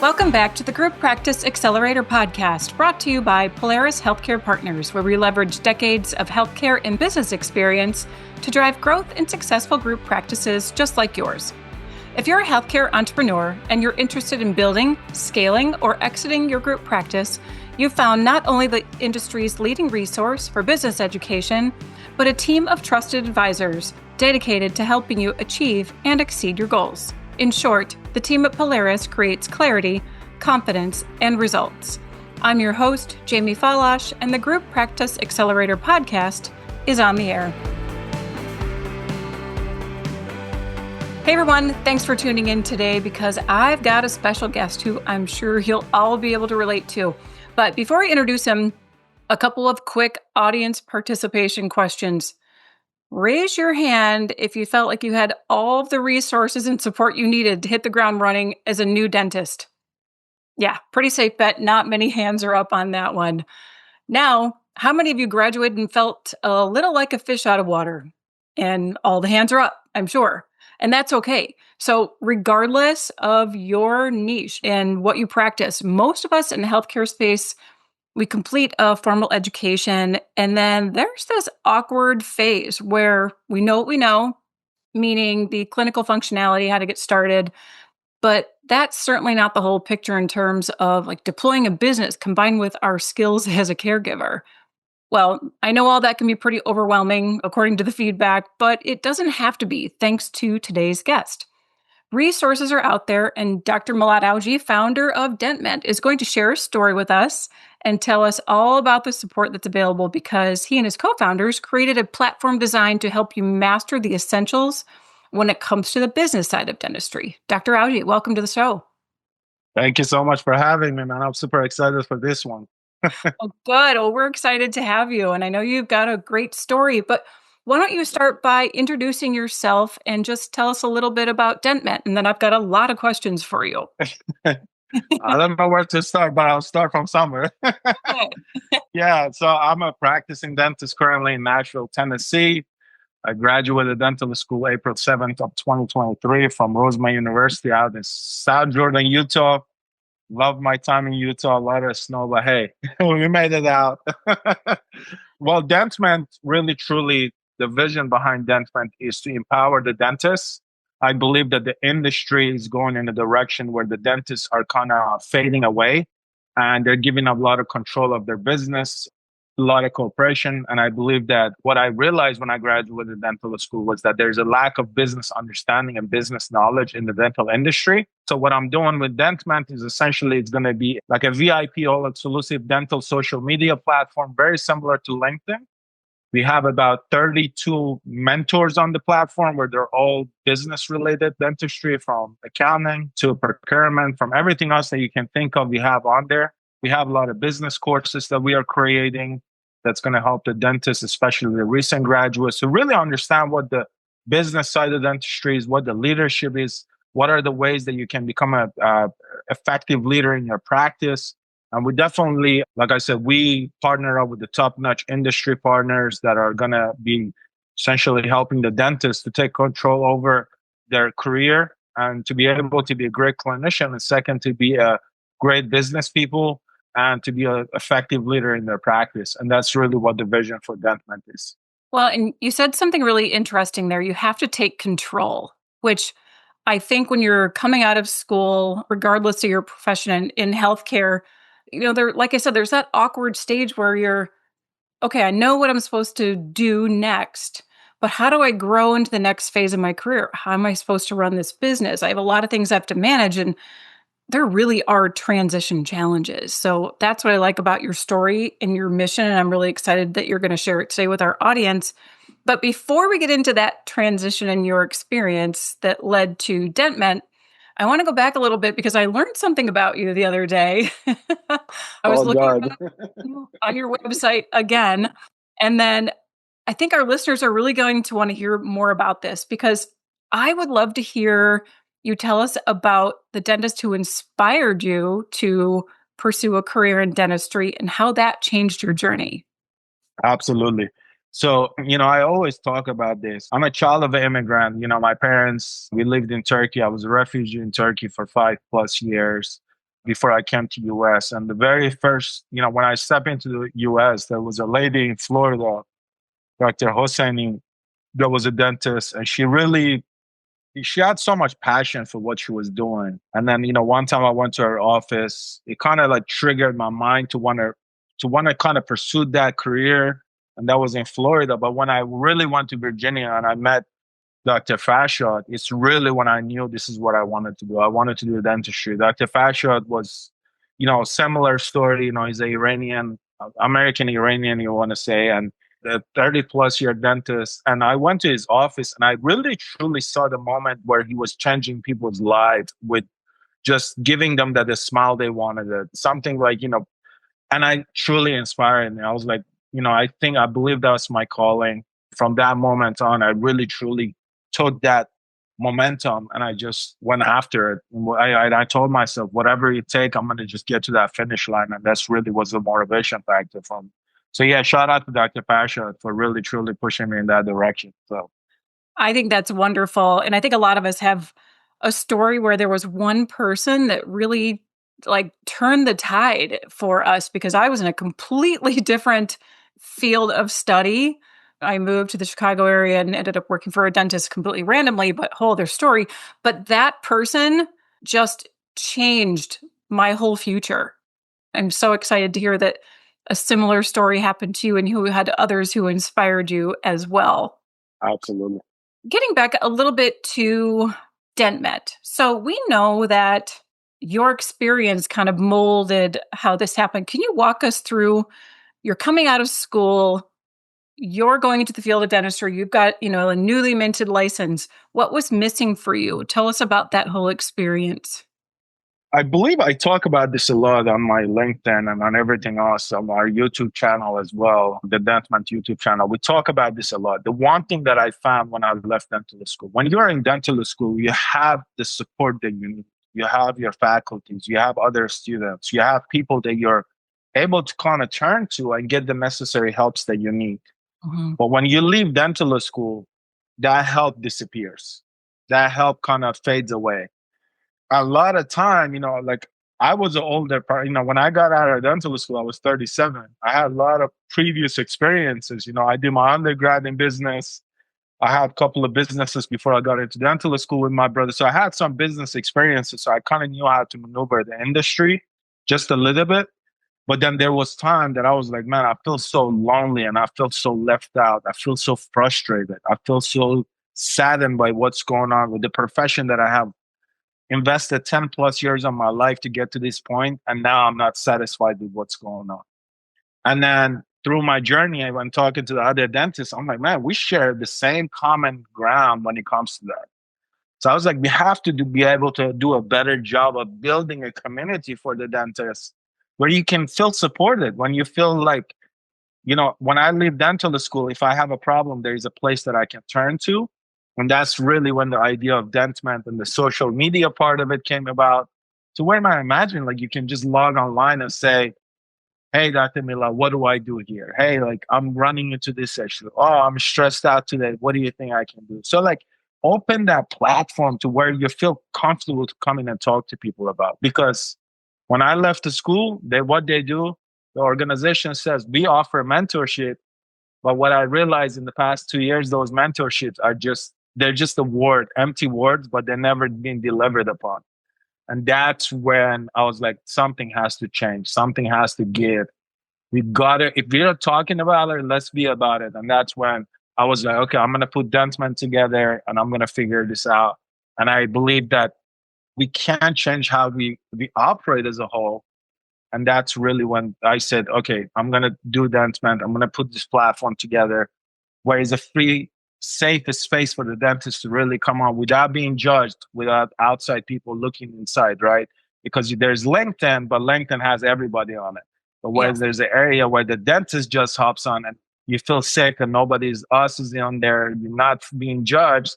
Welcome back to the Group Practice Accelerator podcast, brought to you by Polaris Healthcare Partners, where we leverage decades of healthcare and business experience to drive growth in successful group practices just like yours. If you're a healthcare entrepreneur and you're interested in building, scaling, or exiting your group practice, you've found not only the industry's leading resource for business education, but a team of trusted advisors dedicated to helping you achieve and exceed your goals. In short, the team at Polaris creates clarity, confidence, and results. I'm your host, Jamie Falash, and the Group Practice Accelerator podcast is on the air. Hey everyone, thanks for tuning in today because I've got a special guest who I'm sure you'll all be able to relate to. But before I introduce him, a couple of quick audience participation questions. Raise your hand if you felt like you had all of the resources and support you needed to hit the ground running as a new dentist. Yeah, pretty safe bet. Not many hands are up on that one. Now, how many of you graduated and felt a little like a fish out of water? And all the hands are up, I'm sure. And that's okay. So regardless of your niche and what you practice, most of us in the healthcare space, we complete a formal education, and then there's this awkward phase where we know what we know, meaning the clinical functionality, how to get started. But that's certainly not the whole picture in terms of like deploying a business combined with our skills as a caregiver. Well, I know all that can be pretty overwhelming according to the feedback, but it doesn't have to be thanks to today's guest. Resources are out there, and Dr. Milad Owji, founder of DentMent, is going to share a story with us and tell us all about the support that's available because he and his co-founders created a platform designed to help you master the essentials when it comes to the business side of dentistry. Dr. Owji, welcome to the show. Thank you so much for having me, man. I'm super excited for this one. Oh, good. Well, we're excited to have you, and I know you've got a great story, but why don't you start by introducing yourself and just tell us a little bit about DentMent, and then I've got a lot of questions for you. I don't know where to start, but I'll start from somewhere. Yeah, so I'm a practicing dentist currently in Nashville, Tennessee. I graduated dental school April 7th of 2023 from Rosemont University out in South Jordan, Utah. Love my time in Utah, a lot of snow, but hey, we made it out. Well, DentMent, really, truly, the vision behind DentMent is to empower the dentists. I believe that the industry is going in a direction where the dentists are kind of fading away and they're giving up a lot of control of their business, a lot of cooperation. And I believe that what I realized when I graduated dental school was that there's a lack of business understanding and business knowledge in the dental industry. So what I'm doing with DentMent is essentially it's going to be like a VIP all-exclusive dental social media platform, very similar to LinkedIn. We have about 32 mentors on the platform where they're all business related dentistry, from accounting to procurement, from everything else that you can think of, we have on there. We have a lot of business courses that we are creating that's going to help the dentists, especially the recent graduates, to really understand what the business side of dentistry is, what the leadership is, what are the ways that you can become a effective leader in your practice. And we definitely, like I said, we partner up with the top-notch industry partners that are going to be essentially helping the dentists to take control over their career and to be able to be a great clinician, and second, to be a great business people and to be an effective leader in their practice. And that's really what the vision for DentMent is. Well, and you said something really interesting there. You have to take control, which I think when you're coming out of school, regardless of your profession in healthcare, there, like I said, there's that awkward stage where you're, okay, I know what I'm supposed to do next, but how do I grow into the next phase of my career? How am I supposed to run this business? I have a lot of things I have to manage, and there really are transition challenges. So that's what I like about your story and your mission, and I'm really excited that you're going to share it today with our audience. But before we get into that transition and your experience that led to DentMent, I want to go back a little bit because I learned something about you the other day. I was looking on your website again, and then I think our listeners are really going to want to hear more about this because I would love to hear you tell us about the dentist who inspired you to pursue a career in dentistry and how that changed your journey. Absolutely. So, I always talk about this. I'm a child of an immigrant. My parents, we lived in Turkey. I was a refugee in Turkey for 5+ years. before I came to US. And the very first, when I stepped into the US, there was a lady in Florida, Dr. Hosseini, that was a dentist, and she had so much passion for what she was doing. And then, one time I went to her office, it kind of like triggered my mind to want to kind of pursue that career. And that was in Florida. But when I really went to Virginia and I met Dr. Fashad, it's really when I knew this is what I wanted to do. I wanted to do dentistry. Dr. Fashad was, similar story. He's a Iranian, American Iranian, you want to say, and a 30 plus year dentist. And I went to his office and I really truly saw the moment where he was changing people's lives with just giving them the smile they wanted. Something like, and I truly inspired me. I was like, I believe that was my calling. From that moment on, I really truly took that momentum and I just went after it. I told myself, whatever it take, I'm going to just get to that finish line. And that's really was the motivation factor for me. So yeah, shout out to Dr. Pasha for really, truly pushing me in that direction. So I think that's wonderful. And I think a lot of us have a story where there was one person that really like turned the tide for us, because I was in a completely different field of study. I moved to the Chicago area and ended up working for a dentist completely randomly, but whole other story. But that person just changed my whole future. I'm so excited to hear that a similar story happened to you and who had others who inspired you as well. absolutely. Getting back a little bit to DentMent. So we know that your experience kind of molded how this happened. Can you walk us through? You're coming out of school, you're going into the field of dentistry, you've got, a newly minted license. What was missing for you? Tell us about that whole experience. I believe I talk about this a lot on my LinkedIn and on everything else on our YouTube channel as well, the DentMent YouTube channel. We talk about this a lot. The one thing that I found when I left dental school, when you're in dental school, you have the support that you need. You have your faculties, you have other students, you have people that you're able to kind of turn to and get the necessary helps that you need. Mhm. But when you leave dental school, that help disappears. That help kind of fades away. A lot of time, like I was an older part, when I got out of dental school, I was 37. I had a lot of previous experiences. I did my undergrad in business. I had a couple of businesses before I got into dental school with my brother. So I had some business experiences. So I kind of knew how to maneuver the industry just a little bit. But then there was time that I was like, man, I feel so lonely and I feel so left out. I feel so frustrated. I feel so saddened by what's going on with the profession that I have invested 10 plus years of my life to get to this point, and now I'm not satisfied with what's going on. And then through my journey, I went talking to the other dentists. I'm like, man, we share the same common ground when it comes to that. So I was like, we have to be able to do a better job of building a community for the dentists where you can feel supported, when you feel like, when I leave dental school, if I have a problem, there is a place that I can turn to. And that's really when the idea of DentMent and the social media part of it came about. To where I imagine, like, you can just log online and say, hey, Dr. Milad, what do I do here? Hey, like, I'm running into this issue. Oh, I'm stressed out today. What do you think I can do? So, like, open that platform to where you feel comfortable to come in and talk to people about. Because when I left the school, what they do, the organization says we offer mentorship. But what I realized in the past 2 years, those mentorships they're just a word, empty words, but they're never being delivered upon. And that's when I was like, something has to change. Something has to give. We got to, if we're talking about it, let's be about it. And that's when I was like, okay, I'm going to put DentMent together and I'm going to figure this out. And I believe that we can change how we operate as a whole. And that's really when I said, okay, I'm going to do DentMent. I'm going to put this platform together where it's a free, safe space for the dentist to really come on without being judged, without outside people looking inside, right? Because there's LinkedIn, but LinkedIn has everybody on it. But where there's an area where the dentist just hops on and you feel sick and nobody's us is on there, you're not being judged,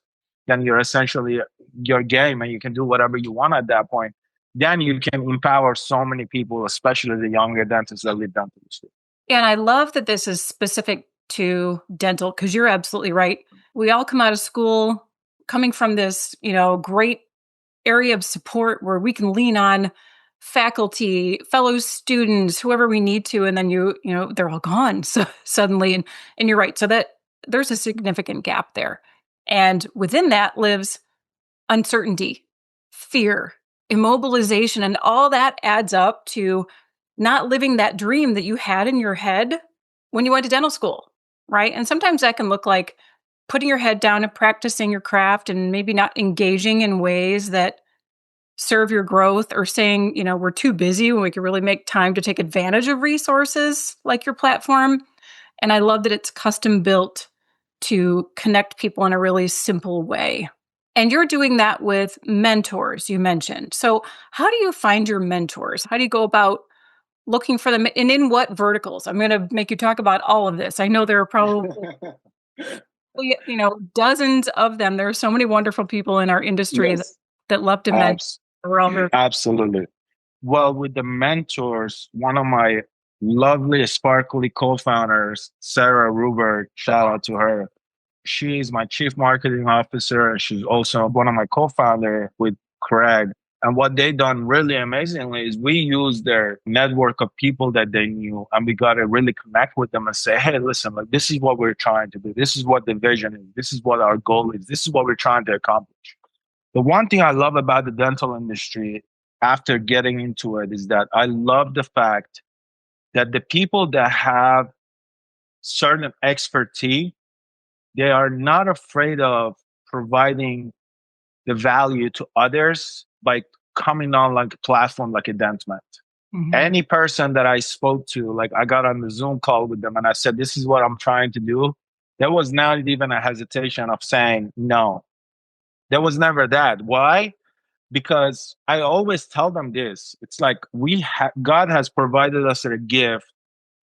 then you're essentially your game and you can do whatever you want at that point. Then you can empower so many people, especially the younger dentists that leave dental school. And I love that this is specific to dental, because you're absolutely right. We all come out of school coming from this, great area of support where we can lean on faculty, fellow students, whoever we need to, and then they're all gone so suddenly. And you're right. So that there's a significant gap there. And within that lives uncertainty, fear, immobilization, and all that adds up to not living that dream that you had in your head when you went to dental school, right? And sometimes that can look like putting your head down and practicing your craft and maybe not engaging in ways that serve your growth, or saying, we're too busy when we could really make time to take advantage of resources like your platform. And I love that it's custom built to connect people in a really simple way. And you're doing that with mentors, you mentioned. So, how do you find your mentors? How do you go about looking for them, and in what verticals? I'm going to make you talk about all of this. I know there are probably dozens of them. There are so many wonderful people in our industry Yes. that love to mentor. We're all very Absolutely. Well, with the mentors, one of my lovely, sparkly co-founders, Sarah Rubert, shout out to her. She's my chief marketing officer, and she's also one of my co-founder with Craig. And what they done really amazingly is we use their network of people that they knew, and we got to really connect with them and say, hey, listen, like this is what we're trying to do. This is what the vision is. This is what our goal is. This is what we're trying to accomplish. The one thing I love about the dental industry after getting into it is that I love the fact that the people that have certain expertise, they are not afraid of providing the value to others by coming on like a platform like a DentMent. Mm-hmm. Any person that I spoke to, like I got on the Zoom call with them and I said, this is what I'm trying to do. There was not even a hesitation of saying no. There was never that. Why? Because I always tell them this. It's like God has provided us a gift,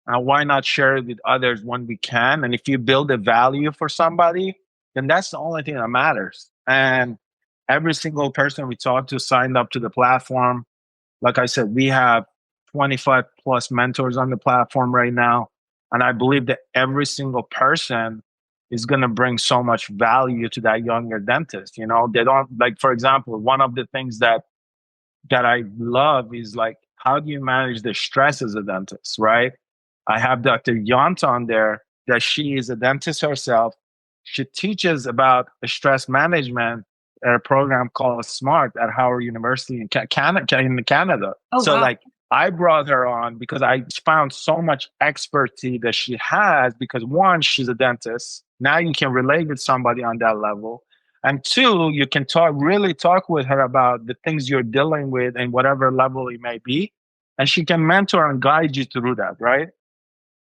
and why not share it with others when we can? And if you build a value for somebody, then that's the only thing that matters. And every single person we talked to signed up to the platform. Like I said, we have 25 plus mentors on the platform right now. And I believe that every single person is going to bring so much value to that younger dentist. They don't, like, for example, one of the things that I love is like, how do you manage the stress as a dentist, right? I have Dr. Yant on there, that she is a dentist herself. She teaches about stress management at a program called SMART at Howard University in Canada. Oh, so wow. Like, I brought her on because I found so much expertise that she has, because one, she's a dentist. Now you can relate with somebody on that level. And two, you can really talk with her about the things you're dealing with and whatever level it may be. And she can mentor and guide you through that, right?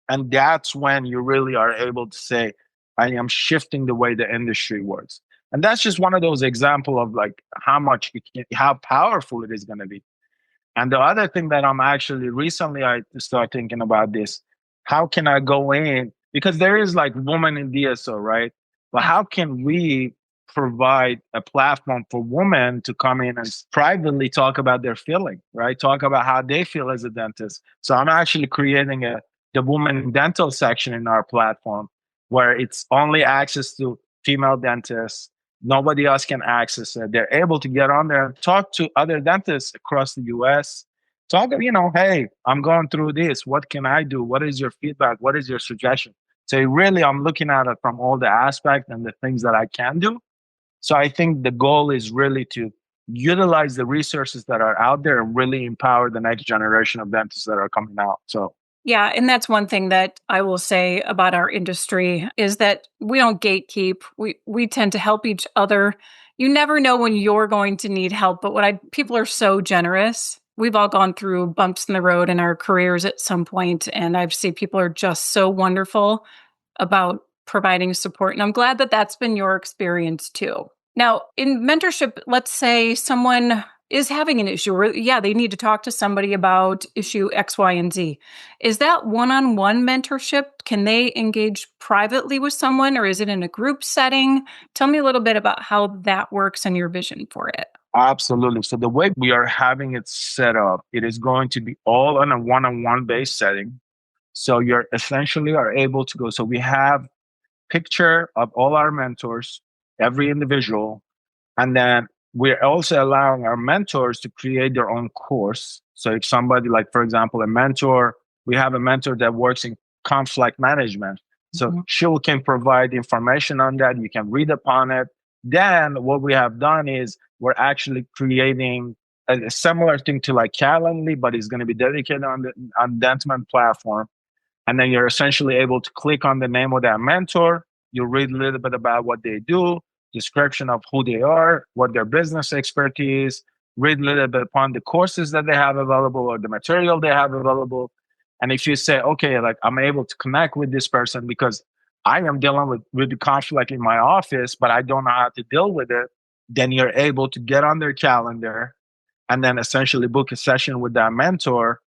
And that's when you really are able to say, I am shifting the way the industry works. And that's just one of those examples of like how powerful it is going to be. And the other thing that I'm actually recently, I started thinking about this. How can I go in? Because there is like women in DSO, right? But how can we provide a platform for women to come in and privately talk about their feeling, right? Talk about how they feel as a dentist. So I'm actually creating the women dental section in our platform, where it's only access to female dentists. Nobody else can access it. They're able to get on there and talk to other dentists across the US. Talk, hey, I'm going through this. What can I do? What is your feedback? What is your suggestion? So really, I'm looking at it from all the aspects and the things that I can do. So I think the goal is really to utilize the resources that are out there and really empower the next generation of dentists that are coming out. So yeah, and that's one thing that I will say about our industry is that we don't gatekeep. We tend to help each other. You never know when you're going to need help, but people are so generous. We've all gone through bumps in the road in our careers at some point, and I've seen people are just so wonderful about providing support. And I'm glad that that's been your experience too. Now, in mentorship, let's say someone is having an issue, or they need to talk to somebody about issue X, Y, and Z. Is that one-on-one mentorship? Can they engage privately with someone, or is it in a group setting? Tell me a little bit about how that works and your vision for it. Absolutely. So the way we are having it set up, it is going to be all on a one-on-one based setting. So you're essentially are able to go. So we have picture of all our mentors, every individual, and then we're also allowing our mentors to create their own course. So if somebody, like, for example, a mentor, we have a mentor that works in conflict management. So she can provide information on that. You can read upon it. Then what we have done is we're actually creating a similar thing to like Calendly, but it's going to be dedicated on the DentMent platform. And then you're essentially able to click on the name of that mentor. You read a little bit about what they do, description of who they are, what their business expertise, read a little bit upon the courses that they have available or the material they have available. And if you say, okay, like I'm able to connect with this person because I am dealing with the conflict in my office, but I don't know how to deal with it, then you're able to get on their calendar and then essentially book a session with that mentor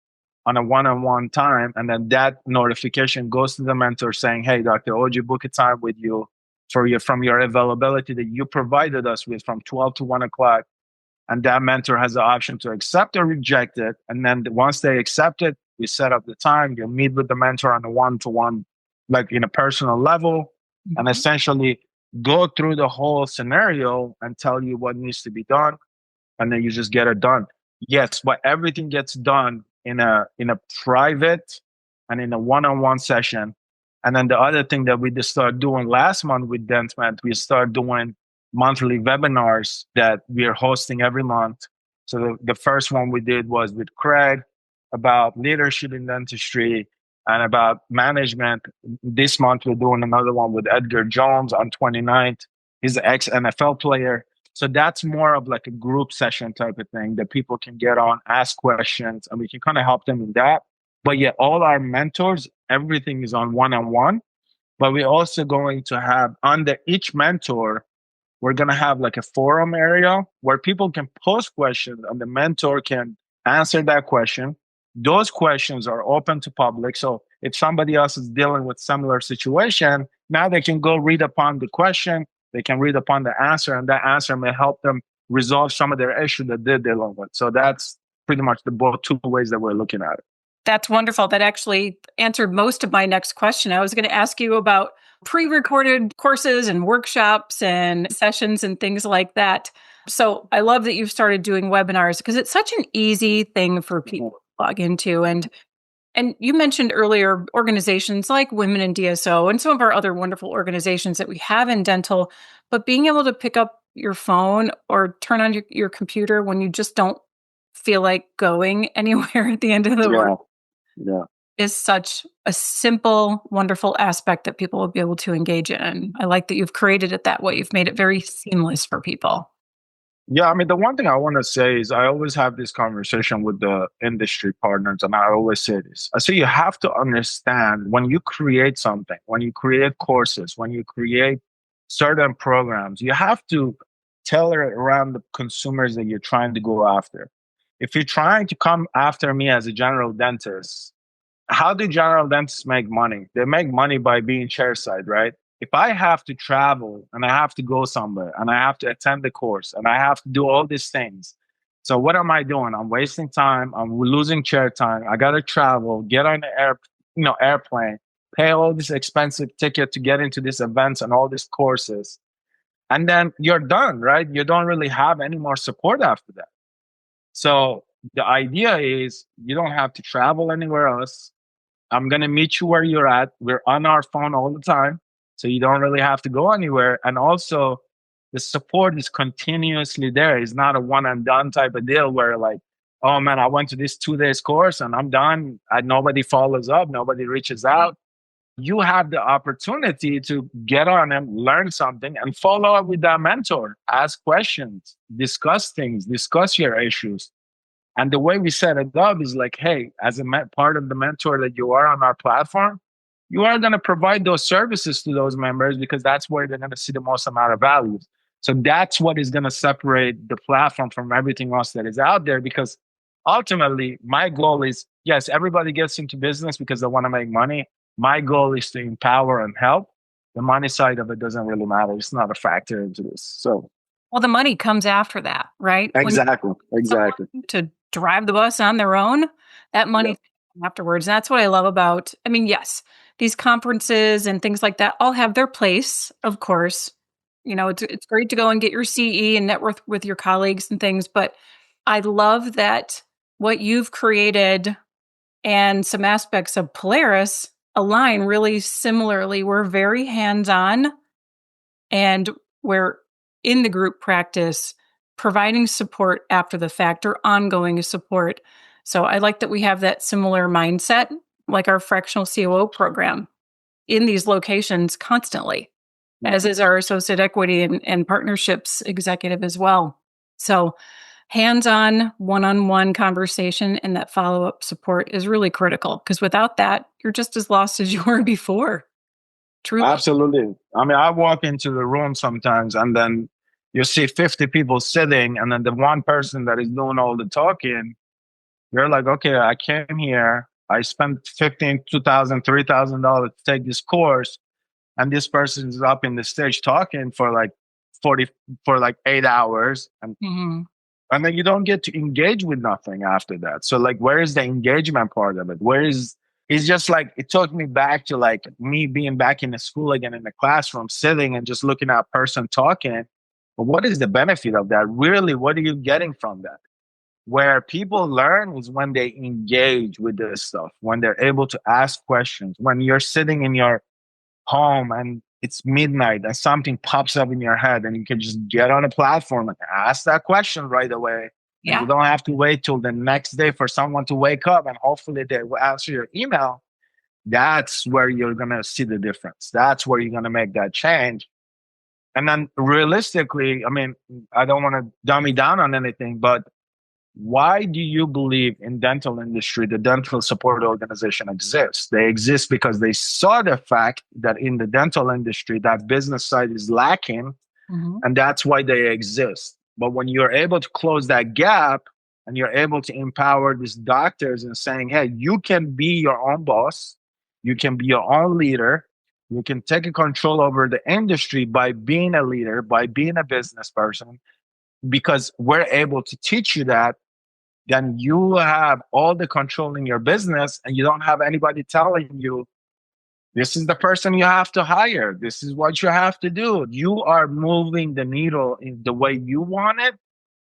on a one-on-one time. And then that notification goes to the mentor saying, hey, Dr. Owji, book a time with you from your availability that you provided us with from 12 to 1 o'clock. And that mentor has the option to accept or reject it. And then once they accept it, we set up the time. You meet with the mentor on a one-to-one, like in a personal level, and essentially go through the whole scenario and tell you what needs to be done. And then you just get it done. Yes, but everything gets done in a private and in a one-on-one session. And then the other thing that we just started doing last month with DentMent, we started doing monthly webinars that we are hosting every month. So the first one we did was with Craig about leadership in dentistry and about management. This month we're doing another one with Edgar Jones on 29th. He's an ex-NFL player. So that's more of like a group session type of thing that people can get on, ask questions, and we can kind of help them in that. But yeah, all our mentors, everything is on one-on-one. But we're also going to have under each mentor, we're going to have like a forum area where people can post questions and the mentor can answer that question. Those questions are open to public. So if somebody else is dealing with similar situation, now they can go read upon the question, they can read upon the answer, and that answer may help them resolve some of their issue that they're dealing with. So that's pretty much the both two ways that we're looking at it. That's wonderful. That actually answered most of my next question. I was going to ask you about pre-recorded courses and workshops and sessions and things like that. So I love that you've started doing webinars because it's such an easy thing for people to log into. And you mentioned earlier organizations like Women in DSO and some of our other wonderful organizations that we have in dental, but being able to pick up your phone or turn on your computer when you just don't feel like going anywhere at the end of the work is such a simple, wonderful aspect that people will be able to engage in. And I like that you've created it that way. You've made it very seamless for people. Yeah, I mean, the one thing I want to say is I always have this conversation with the industry partners, and I always say this. I say you have to understand when you create something, when you create courses, when you create certain programs, you have to tailor it around the consumers that you're trying to go after. If you're trying to come after me as a general dentist, how do general dentists make money? They make money by being chairside, right? If I have to travel and I have to go somewhere and I have to attend the course and I have to do all these things. So what am I doing? I'm wasting time. I'm losing chair time. I got to travel, get on the airplane, pay all this expensive ticket to get into these events and all these courses. And then you're done, right? You don't really have any more support after that. So the idea is you don't have to travel anywhere else. I'm going to meet you where you're at. We're on our phone all the time. So you don't really have to go anywhere. And also the support is continuously there. It's not a one and done type of deal where like, oh man, I went to this 2 days course and I'm done. Nobody follows up. Nobody reaches out. You have the opportunity to get on them, learn something and follow up with that mentor, ask questions, discuss things, discuss your issues. And the way we set it up is like, hey, as a part of the mentor that you are on our platform, you are going to provide those services to those members because that's where they're going to see the most amount of value. So that's what is going to separate the platform from everything else that is out there. Because ultimately, my goal is, yes, everybody gets into business because they want to make money. My goal is to empower and help. The money side of it doesn't really matter. It's not a factor into this. So, well, the money comes after that, right? Exactly. To drive the bus on their own, that money afterwards. And that's what I love about, I mean, yes, these conferences and things like that all have their place, of course, It's great to go and get your CE and network with your colleagues and things, but I love that what you've created and some aspects of Polaris align really similarly. We're very hands-on, and we're in the group practice providing support after the fact or ongoing support. So I like that we have that similar mindset, like our fractional COO program in these locations constantly, as is our associate equity and partnerships executive as well. So hands-on, one-on-one conversation and that follow-up support is really critical, because without that, you're just as lost as you were before. Truly. Absolutely. I mean, I walk into the room sometimes and then you see 50 people sitting, and then the one person that is doing all the talking, you're like, okay, I came here, I spent $2,000, $3,000 to take this course, and this person is up in the stage talking for like 8 hours, and and then you don't get to engage with nothing after that. So like, where is the engagement part of it? It's just like, it took me back to like me being back in the school again, in the classroom, sitting and just looking at a person talking. But what is the benefit of that? Really, what are you getting from that? Where people learn is when they engage with this stuff, when they're able to ask questions, when you're sitting in your home and it's midnight and something pops up in your head and you can just get on a platform and ask that question right away. Yeah. You don't have to wait till the next day for someone to wake up and hopefully they will answer your email. That's where you're going to see the difference. That's where you're going to make that change. And then realistically, I mean, I don't want to dummy down on anything, but why do you believe in dental industry, the dental support organization exists? They exist because they saw the fact that in the dental industry, that business side is lacking, and that's why they exist. But when you're able to close that gap and you're able to empower these doctors and saying, hey, you can be your own boss, you can be your own leader, you can take control over the industry by being a leader, by being a business person, because we're able to teach you that, then you have all the control in your business and you don't have anybody telling you, this is the person you have to hire. This is what you have to do. You are moving the needle in the way you want it,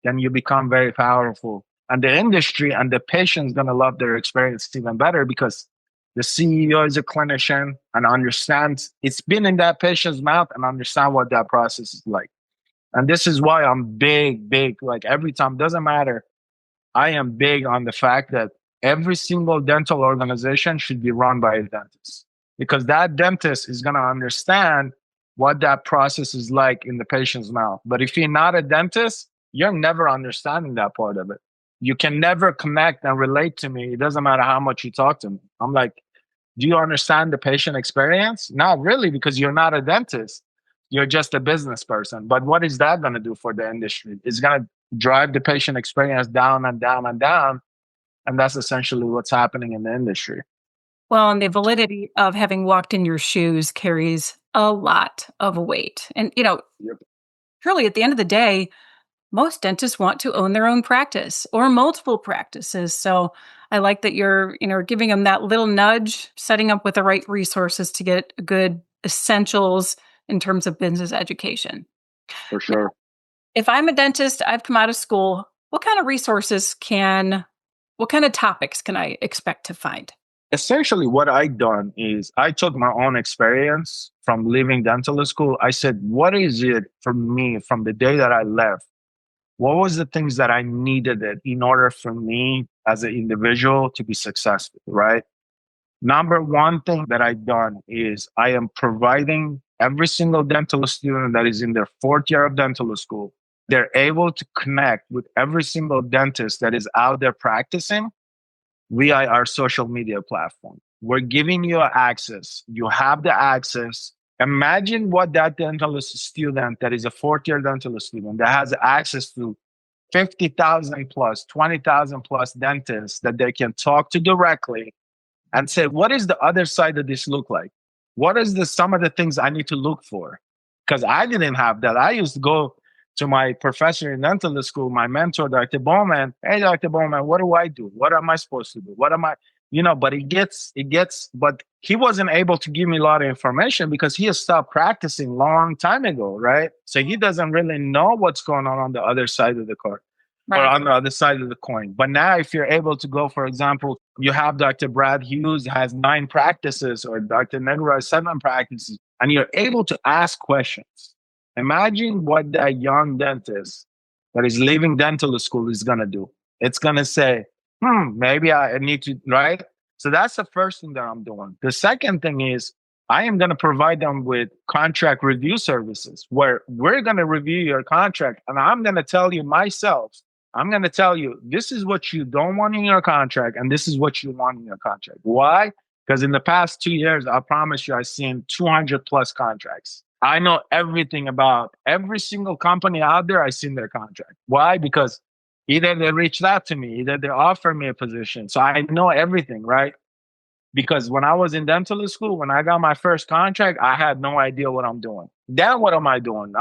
then you become very powerful. And the industry and the patient's going to love their experience even better because the CEO is a clinician and understands, it's been in that patient's mouth and understand what that process is like. And this is why I'm big, like every time, doesn't matter. I am big on the fact that every single dental organization should be run by a dentist, because that dentist is going to understand what that process is like in the patient's mouth. But if you're not a dentist, you're never understanding that part of it. You can never connect and relate to me. It doesn't matter how much you talk to me. I'm like, do you understand the patient experience? Not really, because you're not a dentist. You're just a business person. But what is that going to do for the industry? It's going to drive the patient experience down and down and down. And that's essentially what's happening in the industry. Well, and the validity of having walked in your shoes carries a lot of weight. And, Truly at the end of the day, most dentists want to own their own practice or multiple practices. So I like that you're, giving them that little nudge, setting up with the right resources to get good essentials in terms of business education. For sure. If I'm a dentist, I've come out of school, what kind of what kind of topics can I expect to find? Essentially, what I've done is I took my own experience from leaving dental school. I said, what is it for me from the day that I left? What was the things that I needed it in order for me as an individual to be successful, right? Number one thing that I've done is I am providing every single dental student that is in their fourth year of dental school, they're able to connect with every single dentist that is out there practicing via our social media platform. We're giving you access. You have the access. Imagine what that dental student that is a fourth year dental student that has access to 50,000 plus, 20,000 plus dentists that they can talk to directly and say, what is the other side of this look like? What is some of the things I need to look for? Because I didn't have that. I used to go to my professor in dental school, my mentor, Dr. Bowman. Hey, Dr. Bowman, what do I do? What am I supposed to do? What am I? but but he wasn't able to give me a lot of information because he has stopped practicing long time ago, right? So he doesn't really know what's going on the other side of the coin or on the other side of the coin. But now if you're able to go, for example, you have Dr. Brad Hughes has 9 practices or Dr. Negro has 7 practices, and you're able to ask questions. Imagine what that young dentist that is leaving dental school is going to do. It's going to say, maybe I need to, right? So that's the first thing that I'm doing. The second thing is I am going to provide them with contract review services where we're going to review your contract. And I'm going to tell you myself, I'm going to tell you, this is what you don't want in your contract. And this is what you want in your contract. Why? Because in the past 2 years, I promise you, I've seen 200 plus contracts. I know everything about every single company out there. I've seen their contract. Why? Because either they reached out to me, either they offered me a position. So I know everything, right? Because when I was in dental school, when I got my first contract, I had no idea what I'm doing. Then what am I doing?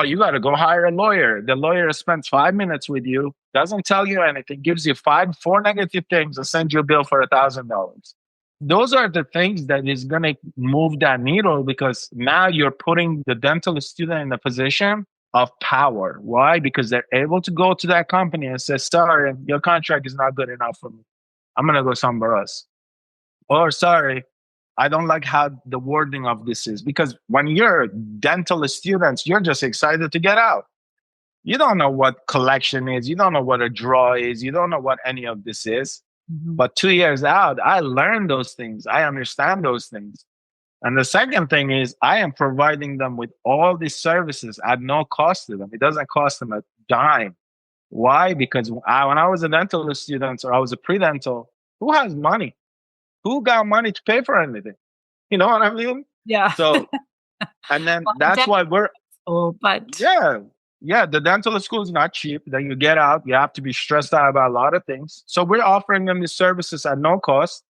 You got to go hire a lawyer. The lawyer spends 5 minutes with you, doesn't tell you anything, gives you 4 negative things, and sends you a bill for $1,000. Those are the things that is going to move that needle because now you're putting the dental student in a position of power. Why? Because they're able to go to that company and say, sorry, your contract is not good enough for me. I'm going to go somewhere else. Or sorry, I don't like how the wording of this is. Because when you're dental students, you're just excited to get out. You don't know what collection is. You don't know what a draw is. You don't know what any of this is. Mm-hmm. But 2 years out, I learned those things. I understand those things. And the second thing is I am providing them with all these services at no cost to them. It doesn't cost them a dime. Why? Because when I was a dental student or I was a pre-dental, who has money? Who got money to pay for anything? You know what I mean? Yeah. So, and then that's why the dental school is not cheap. Then you get out, you have to be stressed out about a lot of things. So we're offering them these services at no cost.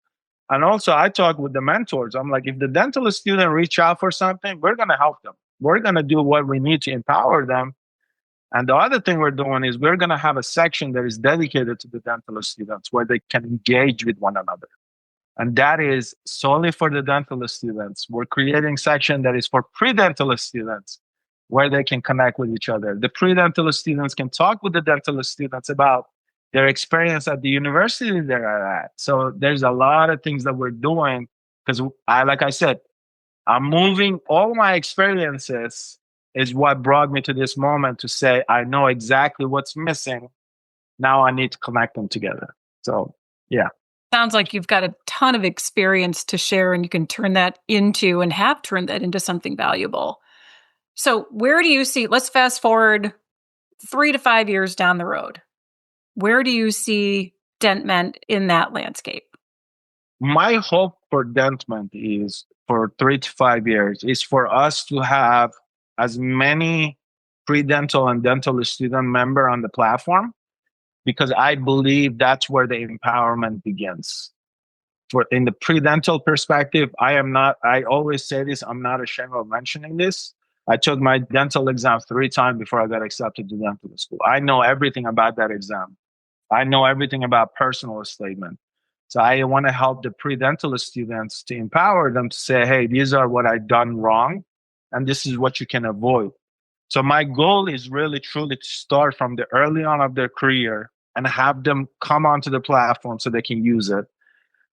And also I talk with the mentors. I'm like, if the dental student reach out for something, we're going to help them. We're going to do what we need to empower them. And the other thing we're doing is we're going to have a section that is dedicated to the dental students where they can engage with one another. And that is solely for the dental students. We're creating a section that is for pre-dental students where they can connect with each other. The pre-dental students can talk with the dental students about their experience at the university they're at. So there's a lot of things that we're doing because like I said, I'm moving all my experiences is what brought me to this moment to say, I know exactly what's missing. Now I need to connect them together. So, yeah. Sounds like you've got a ton of experience to share and you can turn that into and have turned that into something valuable. So where do you see, let's fast forward 3 to 5 years down the road. Where do you see DentMent in that landscape? My hope for DentMent is for 3 to 5 years is for us to have as many pre-dental and dental student member on the platform, because I believe that's where the empowerment begins. In the pre-dental perspective, I always say this, I'm not ashamed of mentioning this. I took my dental exam 3 times before I got accepted to dental school. I know everything about that exam. I know everything about personal statement. So I want to help the pre-dental students to empower them to say, hey, these are what I've done wrong, and this is what you can avoid. So my goal is really, truly to start from the early on of their career and have them come onto the platform so they can use it.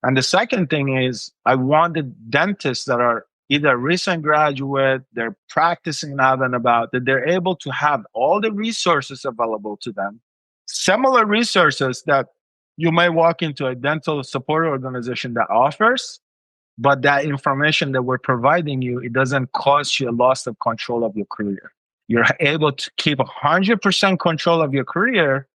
And the second thing is I want the dentists that are either recent graduate, they're practicing out and about, that they're able to have all the resources available to them. Similar resources that you may walk into a dental support organization that offers, but that information that we're providing you, it doesn't cause you a loss of control of your career. You're able to keep 100% control of your career,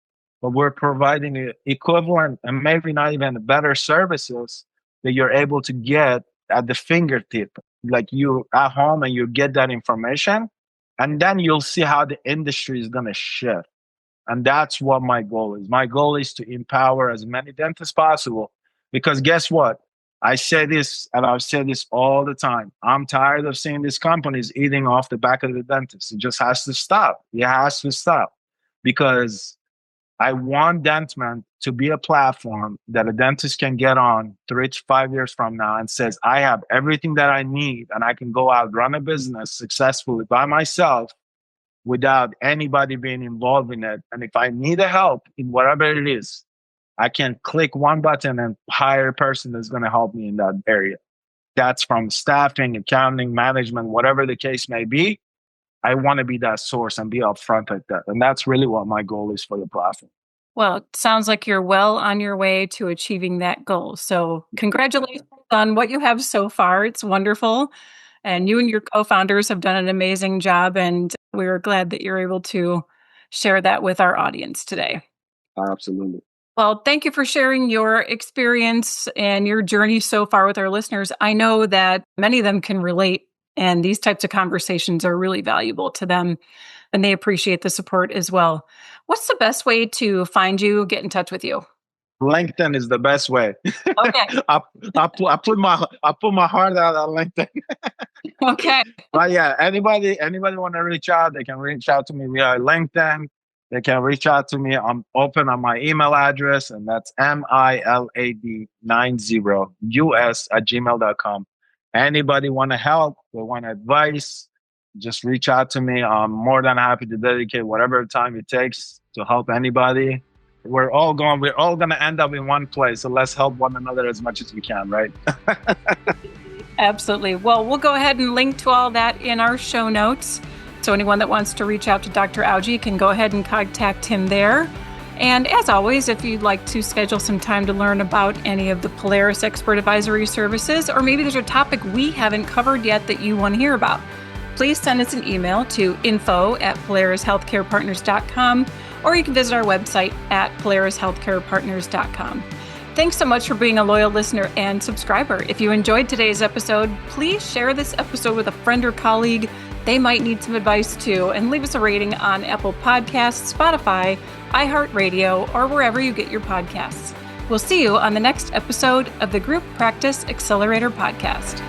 but we're providing you equivalent and maybe not even better services that you're able to get at the fingertip. Like you at home and you get that information, and then you'll see how the industry is going to shift. And that's what my goal is. My goal is to empower as many dentists as possible, because guess what? I say this, and I've said this all the time. I'm tired of seeing these companies eating off the back of the dentist. It just has to stop. It has to stop, because I want DentMent to be a platform that a dentist can get on 3 to 5 years from now and says, I have everything that I need and I can go out, run a business successfully by myself without anybody being involved in it. And if I need help in whatever it is, I can click one button and hire a person that's going to help me in that area. That's from staffing, accounting, management, whatever the case may be. I want to be that source and be upfront at that. And that's really what my goal is for the platform. Well, it sounds like you're well on your way to achieving that goal. So congratulations on what you have so far. It's wonderful. And you and your co-founders have done an amazing job. And we're glad that you're able to share that with our audience today. Absolutely. Well, thank you for sharing your experience and your journey so far with our listeners. I know that many of them can relate, and these types of conversations are really valuable to them, and they appreciate the support as well. What's the best way to find you, get in touch with you? LinkedIn is the best way. Okay. I put my heart out on LinkedIn. Okay. But yeah, anybody want to reach out, they can reach out to me via LinkedIn. They can reach out to me. I'm open on my email address, and that's milad90us@gmail.com. Anybody want to help or want advice, just reach out to me. I'm more than happy to dedicate whatever time it takes to help anybody. We're all going to end up in one place. So let's help one another as much as we can, right? Absolutely. Well, we'll go ahead and link to all that in our show notes. So anyone that wants to reach out to Dr. Owji can go ahead and contact him there. And as always, if you'd like to schedule some time to learn about any of the Polaris Expert Advisory Services, or maybe there's a topic we haven't covered yet that you want to hear about, please send us an email to info@polarishealthcarepartners.com, or you can visit our website at polarishealthcarepartners.com. Thanks so much for being a loyal listener and subscriber. If you enjoyed today's episode, please share this episode with a friend or colleague. They might need some advice too, and leave us a rating on Apple Podcasts, Spotify, iHeartRadio, or wherever you get your podcasts. We'll see you on the next episode of the Group Practice Accelerator Podcast.